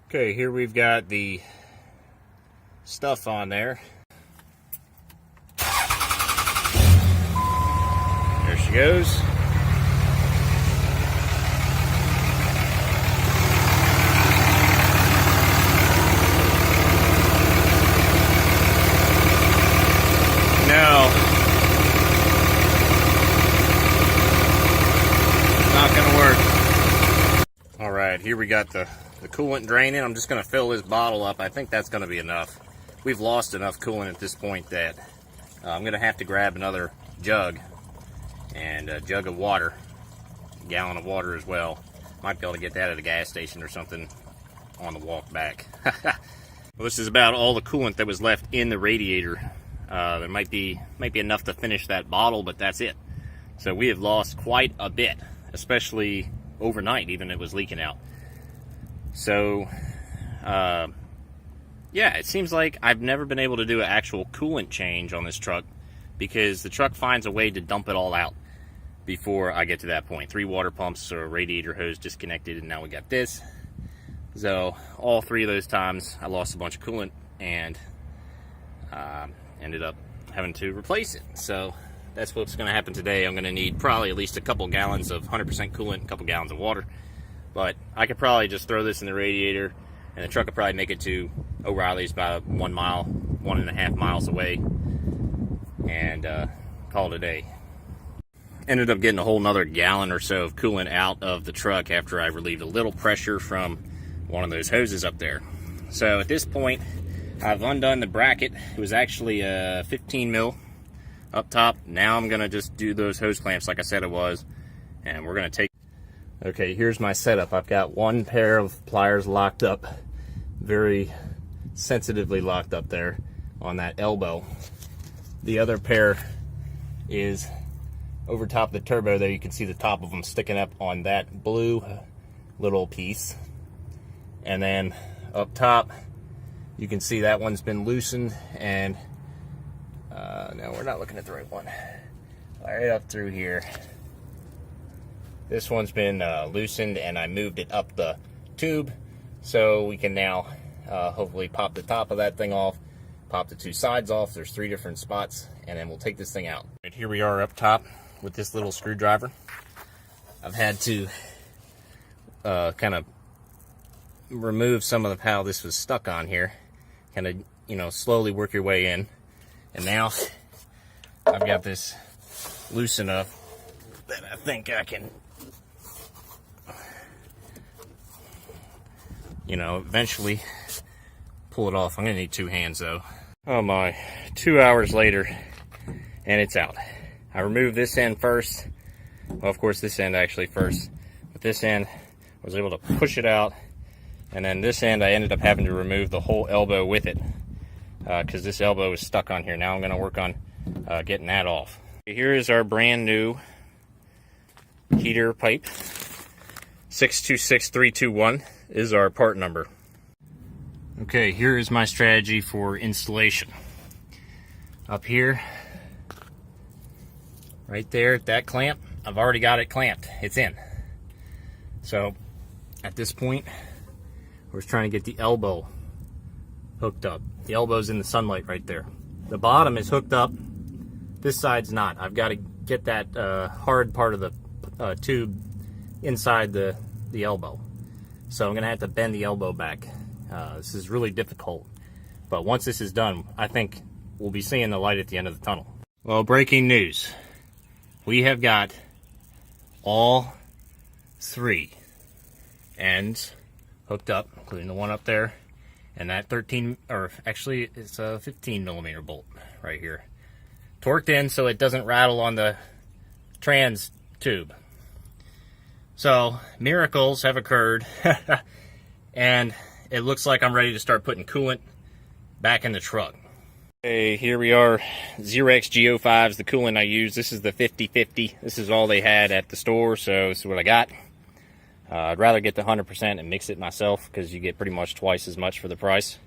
Okay, here we've got the stuff on there. There she goes. No. Not gonna work. Alright, here we got the coolant draining. I'm just gonna fill this bottle up. I think that's gonna be enough. We've lost enough coolant at this point that I'm gonna have to grab another jug and a jug of water, a gallon of water as well. Might be able to get that at a gas station or something on the walk back. Well, this is about all the coolant that was left in the radiator. There might be enough to finish that bottle, but that's it. So we have lost quite a bit, especially overnight. Even it was leaking out. So yeah, it seems like I've never been able to do an actual coolant change on this truck because the truck finds a way to dump it all out before I get to that point. 3 water pumps or a radiator hose disconnected, and now we got this. So all 3 of those times I lost a bunch of coolant and ended up having to replace it. So that's what's going to happen today. I'm going to need probably at least a couple gallons of 100% coolant, a couple gallons of water. But I could probably just throw this in the radiator, and the truck could probably make it to O'Reilly's about 1 mile, 1.5 miles away, and call it a day. Ended up getting a whole nother gallon or so of coolant out of the truck after I relieved a little pressure from one of those hoses up there. So at this point, I've undone the bracket. It was actually a 15 mil up top. Now I'm gonna just do those hose clamps like I said it was, and we're gonna take. Okay, here's my setup. I've got one pair of pliers locked up, very sensitively locked up there on that elbow. The other pair is over top of the turbo there. You can see the top of them sticking up on that blue little piece. And then up top, you can see that one's been loosened, and no, we're not looking at the right one. Right up through here. This one's been loosened, and I moved it up the tube, so we can now hopefully pop the top of that thing off, pop the 2 sides off. There's 3 different spots, and then we'll take this thing out. Right, here we are up top with this little screwdriver. I've had to kind of remove some of how this was stuck on here. Kind of, you know, slowly work your way in. And now I've got this loose enough that I think I can, you know, eventually pull it off. I'm gonna need 2 hands though. Oh my, 2 hours later, and it's out. I removed this end first. Well, of course this end actually first, but this end I was able to push it out, and then this end I ended up having to remove the whole elbow with it because this elbow is stuck on here. Now I'm gonna work on getting that off. Here is our brand new heater pipe. 626321 is our part number. Okay, here is my strategy for installation. Up here, right there, that clamp, I've already got it clamped. It's in. So at this point, we're just trying to get the elbow hooked up. The elbow's in the sunlight right there. The bottom is hooked up. This side's not. I've got to get that hard part of the tube inside the elbow. So I'm going to have to bend the elbow back. This is really difficult. But once this is done, I think we'll be seeing the light at the end of the tunnel. Well, breaking news. We have got all 3 ends hooked up, including the one up there, and that 13, or actually it's a 15 millimeter bolt right here. Torqued in so it doesn't rattle on the trans tube. So, miracles have occurred, and it looks like I'm ready to start putting coolant back in the truck. Okay, here we are, Xerox Go5s, the coolant I use. This is the 50/50. This is all they had at the store, so this is what I got. I'd rather get the 100% and mix it myself because you get pretty much twice as much for the price.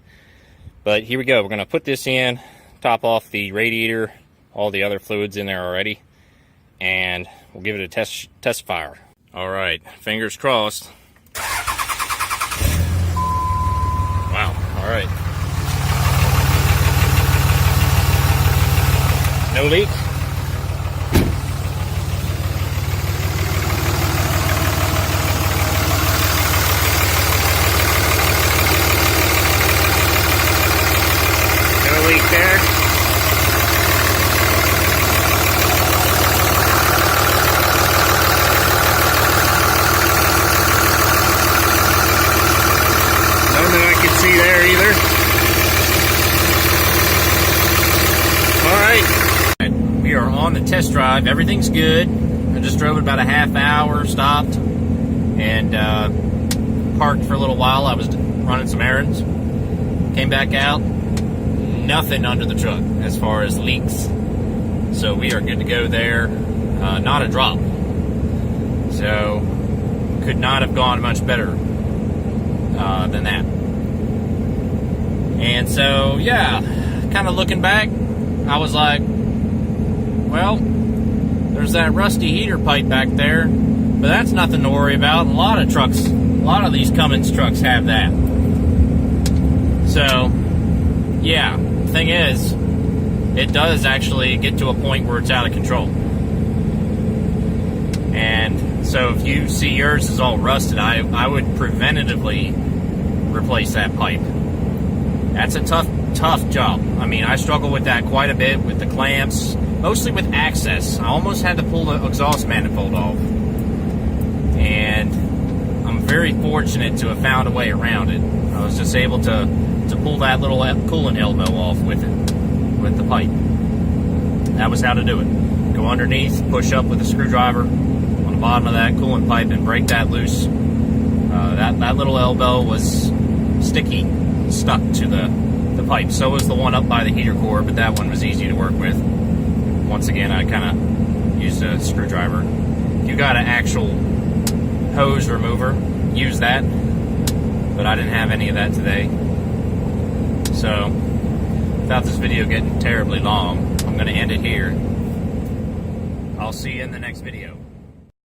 But here we go. We're going to put this in, top off the radiator, all the other fluids in there already, and we'll give it a test fire. All right, fingers crossed. No leak. No leak there. None that I can see there either. Alright, we are on the test drive. Everything's good. I just drove it about a half hour, stopped, and parked for a little while. I was running some errands. Came back out. Nothing under the truck as far as leaks. So we are good to go there. Not a drop. So could not have gone much better than that. And so, yeah, kind of looking back, I was like, well, there's that rusty heater pipe back there, but that's nothing to worry about. A lot of trucks, a lot of these Cummins trucks have that. So, yeah, the thing is, it does actually get to a point where it's out of control. And so if you see yours is all rusted, I would preventatively replace that pipe. That's a tough job. I mean, I struggle with that quite a bit with the clamps, mostly with access. I almost had to pull the exhaust manifold off. And I'm very fortunate to have found a way around it. I was just able to pull that little coolant elbow off with it, with the pipe. That was how to do it. Go underneath, push up with a screwdriver on the bottom of that coolant pipe and break that loose. That little elbow was sticky, stuck to the pipe. So was the one up by the heater core, but that one was easy to work with. Once again, I kind of used a screwdriver. If you got an actual hose remover, use that. But I didn't have any of that today. So, without this video getting terribly long, I'm going to end it here. I'll see you in the next video.